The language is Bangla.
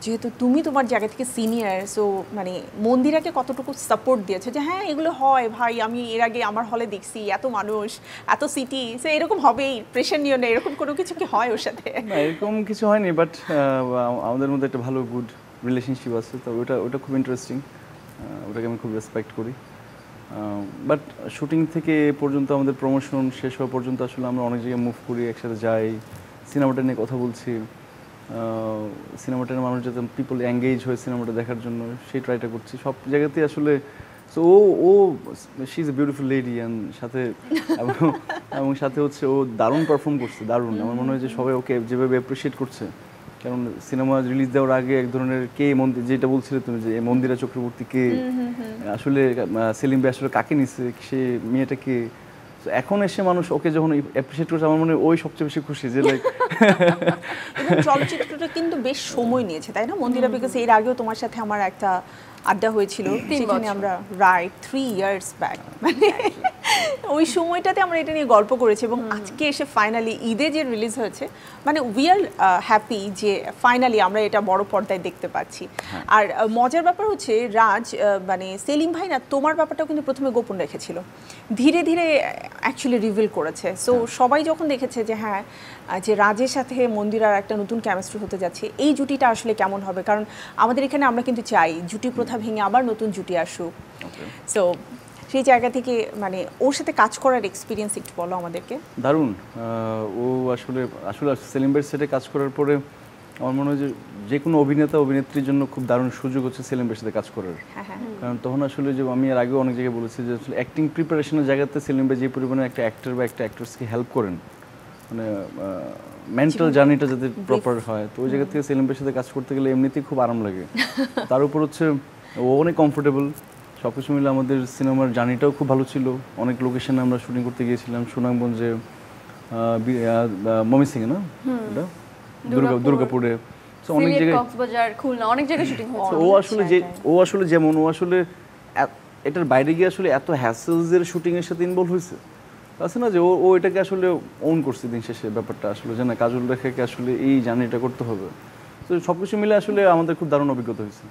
যেহেতু তুমি তোমার জায়গা থেকে সিনিয়র, সো মানে মন্দিরাকে কতটুকু সাপোর্ট দিয়েছে যে হ্যাঁ এগুলো হয় ভাই, আমি এর আগে আমার হলে দেখছি এত মানুষ এত সিটি, সো এরকম হবেই, প্রেশার নিও না, এরকম কোনো কিছু কি হয় ওর সাথে? না, এরকম কিছু হয়নি, বাট আমাদের মধ্যে একটা ভালো গুড রিলেশনশিপ আছে, তো ওটা খুব ইন্টারেস্টিং, ওটাকে আমি খুব রেসপেক্ট করি। বাট শুটিং থেকে এ পর্যন্ত আমাদের প্রমোশন শেষ হওয়া পর্যন্ত আসলে আমরা অনেক জায়গায় মুভ করি, একসাথে যাই, সিনেমাটা নিয়ে কথা বলছি, সিনেমাটার মানুষ যাতে পিপল এঙ্গেজ হয়ে সিনেমাটা দেখার জন্য সেই ট্রাইটা করছি সব জায়গাতেই আসলে। সো ও she is a beautiful lady, and সাথে এবং সাথে হচ্ছে ও দারুণ পারফর্ম করছে, দারুণ। আমার মনে হয় যে সবাই ওকে যেভাবে অ্যাপ্রিসিয়েট করছে, কারণ সিনেমা রিলিজ দেওয়ার আগে এক ধরনের কে মন্দির, যেটা বলছিলে তুমি যে মন্দিরা চক্রবর্তী কে, আসলে সেলিম ভাই আসলে কাকে নিচ্ছে, সে মেয়েটা কে, এখন এসে মানুষ ওকে যখন অ্যাপ্রিসিয়েট করছে, আমার মনে হয় ওই সবচেয়ে বেশি খুশি যে লাইক। এবং চলচ্চিত্রটা কিন্তু বেশ সময় নিয়েছে তাই না মন্দিরা, বিকজ এর আগেও তোমার সাথে আমার একটা আড্ডা হয়েছিল সেখানে আমরা রাইট 3 ইয়ার্স ব্যাক, মানে ওই সময়টাতে আমরা এটা নিয়ে গল্প করেছি, এবং আজকে এসে ফাইনালি ঈদে যে রিলিজ হয়েছে, মানে উই আর হ্যাপি যে ফাইনালি আমরা এটা বড় পর্দায় দেখতে পাচ্ছি। আর মজার ব্যাপার হচ্ছে রাজ, মানে সেলিম ভাই না তোমার ব্যাপারটাও কিন্তু প্রথমে গোপন রেখেছিল, ধীরে ধীরে অ্যাকচুয়ালি রিভিল করেছে। সো সবাই যখন দেখেছে যে হ্যাঁ যে রাজের সাথে মন্দিরার একটা নতুন কেমিস্ট্রি হতে যাচ্ছে, এই জুটিটা আসলে কেমন হবে, কারণ আমাদের এখানে আমরা কিন্তু চাই জুটি প্রথা ভেঙে আবার নতুন জুটি আসুক। সো সেই জায়গা থেকে মানে ওর সাথে কাজ করার এক্সপিরিয়েন্স একটু বলো আমাদেরকে। দারুণ, ও আসলে সেলিম ভাইয়ের সেটে কাজ করার পরে আমার মনে হয় যে যে কোনো অভিনেতা অভিনেত্রীর জন্য খুব দারুণ সুযোগ হচ্ছে সেলিম ভাইয়ের সাথে কাজ করার। কারণ তখন আসলে যে আমি এর আগেও অনেক জায়গায় বলেছি যে আসলে অ্যাক্টিং প্রিপারেশনের জায়গাতে সেলিম ভাই যে পরিমাণে একটা অ্যাক্টর বা একটা অ্যাক্ট্রেসকে হেল্প করেন, মানে মেন্টাল জার্নিটা যাতে প্রপার হয়, তো ওই জায়গা থেকে সেলিম ভাইয়ের সাথে কাজ করতে গেলে এমনিতেই খুব আরাম লাগে। তার উপর হচ্ছে ও অনেক কমফোর্টেবল, সব কিছু মিলে আমাদের সিনেমার জার্নিটাও খুব ভালো ছিল। অনেক লোকেশনে আমরা শুটিং করতে গিয়েছিলাম, সুনামগঞ্জে, ময়মনসিংহে না, এটা দুর্গাপুরে, অনেক জায়গায়, কক্সবাজার, খুলনা, অনেক জায়গায় শুটিং হয়েছে। ও আসলে যেমন ও আসলে এটার বাইরে গিয়ে আসলে এত হ্যাসেলসের শুটিং এর সাথে ইনভলভ হয়েছে, আছে না যে ও এটাকে আসলে ওন করছে দিন শেষে ব্যাপারটা আসলে, যে না কাজল রেখাকে আসলে এই জার্নিটা করতে হবে। তো সবকিছু মিলে আসলে আমাদের খুব দারুণ অভিজ্ঞতা হয়েছে।